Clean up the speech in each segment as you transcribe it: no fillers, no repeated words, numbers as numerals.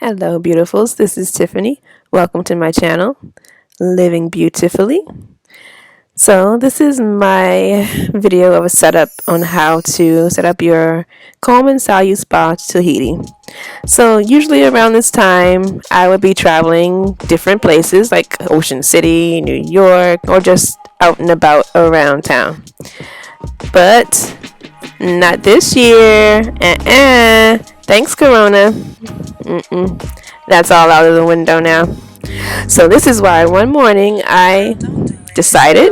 Hello, beautifuls. This is Tiffany. Welcome to my channel, Living Beautifully. So, this is my video of a setup on how to set up your Coleman Saluspa Tahiti. So, usually around this time, I would be traveling different places like Ocean City, New York, or just out and about around town. But not this year. Thanks, Corona. That's all out of the window now. So this is why one morning I decided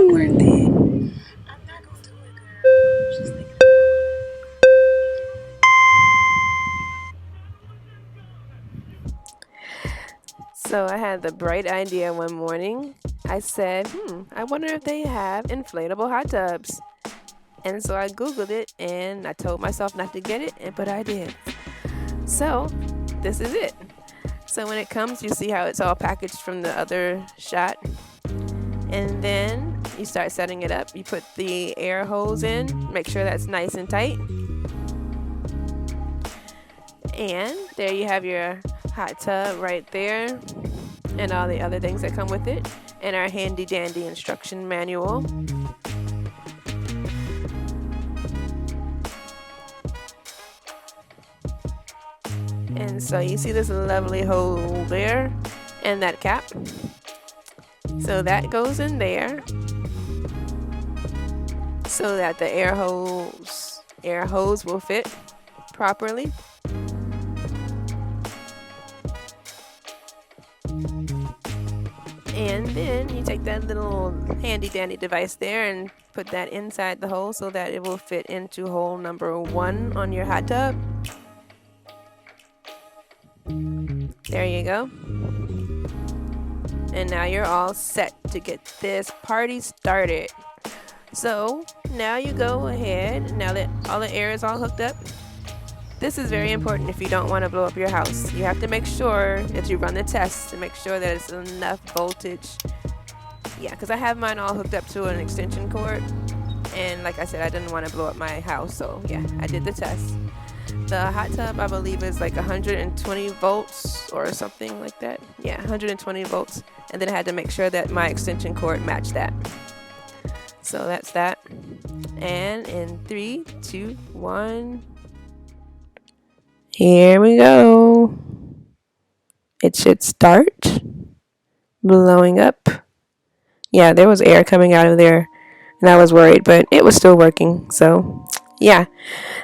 So I had the bright idea one morning. I said, I wonder if they have inflatable hot tubs. And so I Googled it and I told myself not to get it, but I did. So this is it. So when it comes, you see how it's all packaged from the other shot. And then you start setting it up. You put the air hose in, make sure that's nice and tight. And there you have your hot tub right there and all the other things that come with it and our handy dandy instruction manual. And so you see this lovely hole there and that cap. So that goes in there so that the air hose will fit properly. And then you take that little handy dandy device there and put that inside the hole so that it will fit into hole number 1 on your hot tub. There you go. And now you're all set to get this party started. So now you go ahead, now that all the air is all hooked up. This is very important if you don't want to blow up your house. You have to make sure that you run the tests to make sure that it's enough voltage. Yeah, because I have mine all hooked up to an extension cord. And like I said, I didn't want to blow up my house. So yeah, I did the test. The hot tub, I believe, is like 120 volts or something like that. Yeah, 120 volts. And then I had to make sure that my extension cord matched that. So that's that. And in 3, 2, 1. Here we go. It should start blowing up. Yeah, there was air coming out of there. And I was worried, but it was still working. So yeah,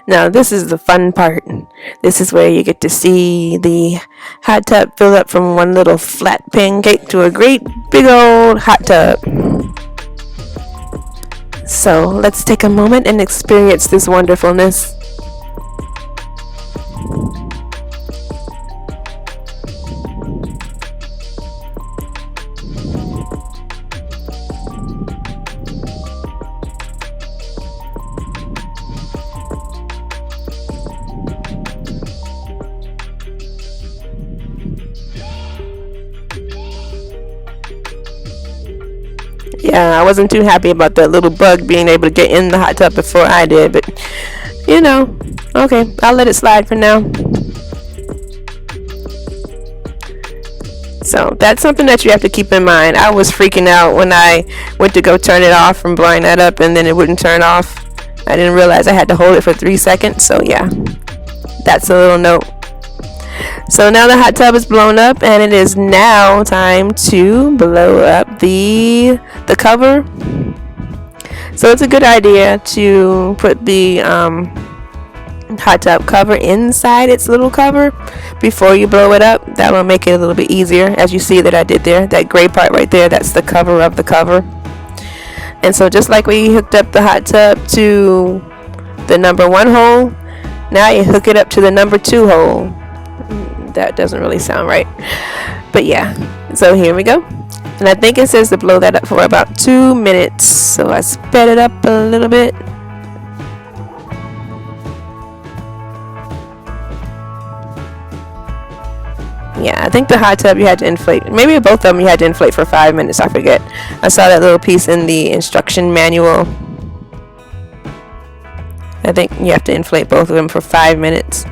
now this is the fun part. This is where you get to see the hot tub fill up from one little flat pancake to a great big old hot tub. So let's take a moment and experience this wonderfulness. Yeah, I wasn't too happy about that little bug being able to get in the hot tub before I did, but you know, okay, I'll let it slide for now. So that's something that you have to keep in mind. I was freaking out when I went to go turn it off from blowing that up and then it wouldn't turn off. I didn't realize I had to hold it for 3 seconds, so yeah, that's a little note. So now the hot tub is blown up and it is now time to blow up the cover. So it's a good idea to put the hot tub cover inside its little cover before you blow it up. That will make it a little bit easier. As you see that I did there, that gray part right there, that's the cover of the cover. And so just like we hooked up the hot tub to the number 1 hole, now you hook it up to the number 2 hole. That doesn't really sound right, but yeah, so here we go. And I think it says to blow that up for about 2 minutes, so I sped it up a little bit. Yeah, I think the hot tub you had to inflate, maybe both of them you had to inflate for 5 minutes, I forget. I saw that little piece in the instruction manual. I think you have to inflate both of them for 5 minutes.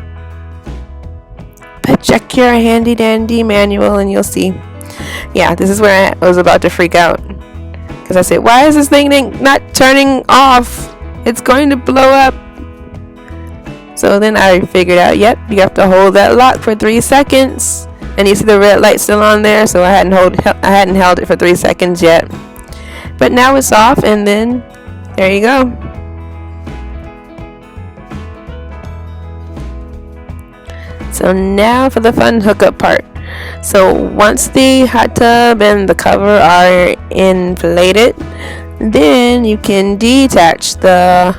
But check your handy dandy manual and you'll see. Yeah, this is where I was about to freak out, because I said, why is this thing not turning off? It's going to blow up. So then I figured out, yep, you have to hold that lock for 3 seconds. And you see the red light still on there, so I hadn't held it for 3 seconds yet. But now it's off, and then there you go. So now for the fun hookup part. So once the hot tub and the cover are inflated, then you can detach the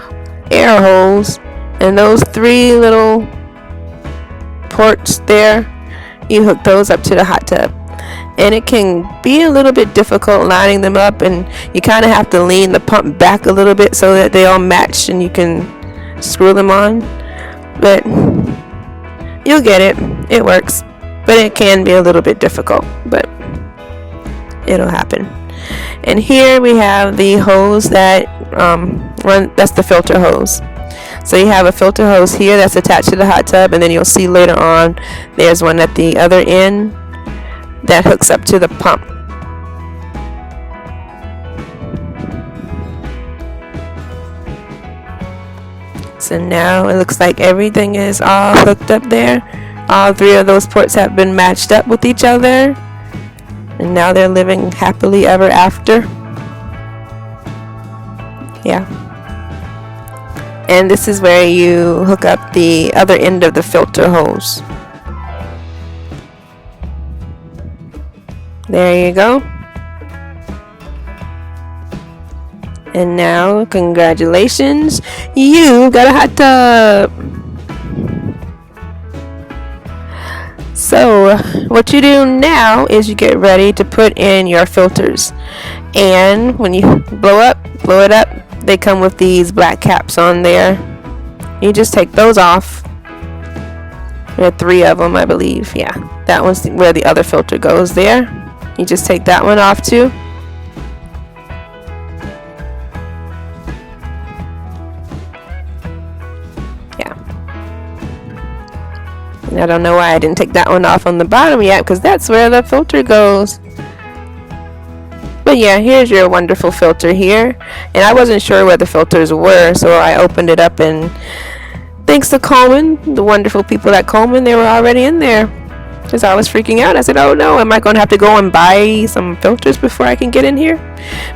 air holes and those 3 little ports there. You hook those up to the hot tub, and it can be a little bit difficult lining them up, and you kind of have to lean the pump back a little bit so that they all match and you can screw them on. But you'll get it. It works, but it can be a little bit difficult, but it'll happen. And here we have the hose that run. That's the filter hose. So you have a filter hose here that's attached to the hot tub, and then you'll see later on there's one at the other end that hooks up to the pump. So now it looks like everything is all hooked up there. All 3 of those ports have been matched up with each other, and now they're living happily ever after. Yeah. And this is where you hook up the other end of the filter hose. There you go. And now, congratulations, you got a hot tub. So what you do now is you get ready to put in your filters. And when you blow it up, they come with these black caps on there. You just take those off. There are 3 of them, I believe. Yeah, that one's where the other filter goes there. You just take that one off too. Yeah. And I don't know why I didn't take that one off on the bottom yet, because that's where the filter goes. But yeah, here's your wonderful filter here. And I wasn't sure where the filters were, so I opened it up, and thanks to Coleman, the wonderful people at Coleman, they were already in there. Because I was freaking out. I said, oh no, am I going to have to go and buy some filters before I can get in here?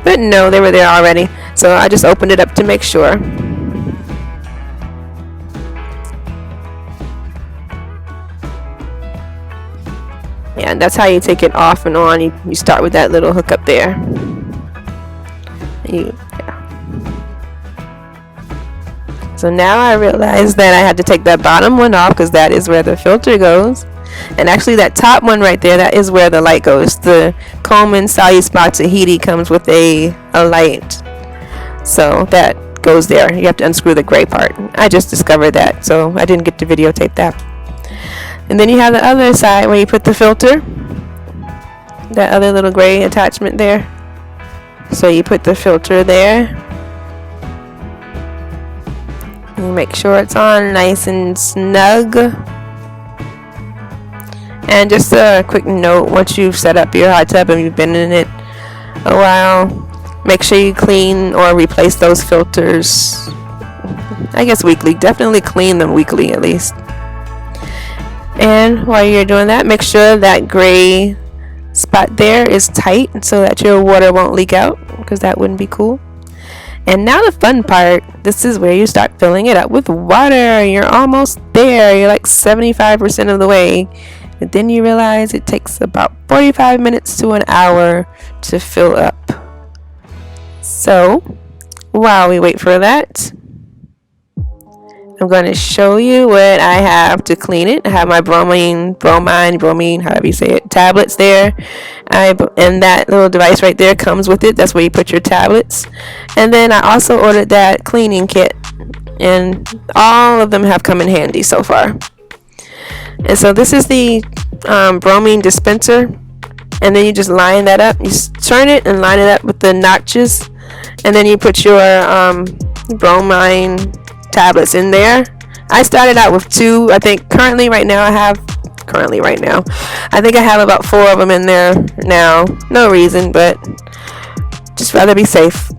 But no, they were there already. So I just opened it up to make sure. Yeah, and that's how you take it off and on. You start with that little hook up there. So now I realized that I had to take that bottom one off, because that is where the filter goes. And actually that top one right there, that is where the light goes. The Coleman Saluspa Tahiti comes with a light. So that goes there. You have to unscrew the gray part. I just discovered that, so I didn't get to videotape that. And then you have the other side where you put the filter. That other little gray attachment there. So you put the filter there. You make sure it's on nice and snug. And just a quick note, once you've set up your hot tub and you've been in it a while, make sure you clean or replace those filters, I guess weekly. Definitely clean them weekly at least. And while you're doing that, make sure that gray spot there is tight so that your water won't leak out, because that wouldn't be cool. And now the fun part, this is where you start filling it up with water. You're almost there. You're like 75% of the way. But then you realize it takes about 45 minutes to an hour to fill up. So while we wait for that, I'm going to show you what I have to clean it. I have my bromine, however you say it, tablets there. And that little device right there comes with it. That's where you put your tablets. And then I also ordered that cleaning kit. And all of them have come in handy so far. And so this is the bromine dispenser. And then you just line that up. You turn it and line it up with the notches. And then you put your bromine tablets in there. I started out with 2. I think currently right now I have currently right now. I think I have about 4 of them in there now. No reason, but just rather be safe.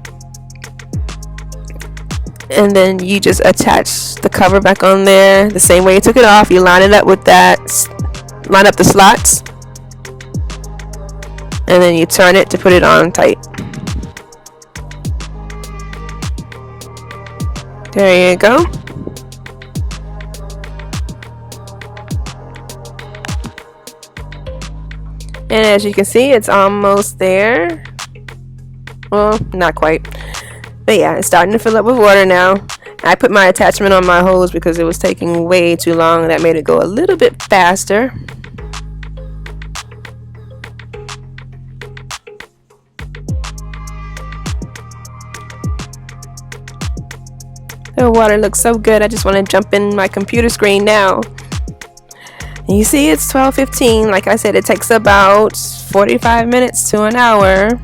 And then you just attach the cover back on there the same way you took it off. You line it up with that, line up the slots, and then you turn it to put it on tight. There you go. And as you can see, it's almost there. Well, not quite. But yeah, it's starting to fill up with water now. I put my attachment on my hose because it was taking way too long. That made it go a little bit faster. The water looks so good. I just want to jump in my computer screen now. And you see it's 12:15. Like I said, it takes about 45 minutes to an hour.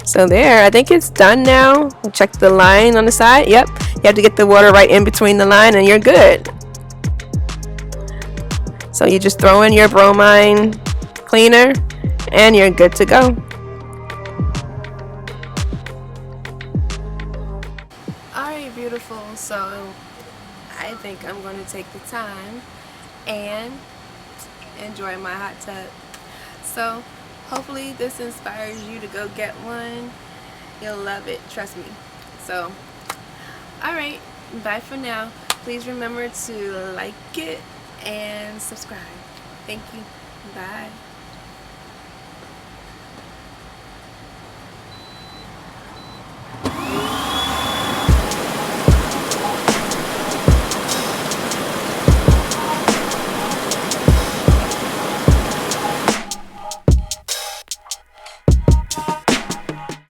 So there, I think it's done now. Check the line on the side. Yep, you have to get the water right in between the line and you're good. So you just throw in your bromine cleaner and you're good to go. Alright, beautiful. So I think I'm going to take the time and enjoy my hot tub. So hopefully this inspires you to go get one. You'll love it, trust me. So alright, bye for now. Please remember to like it and subscribe. Thank you. Bye.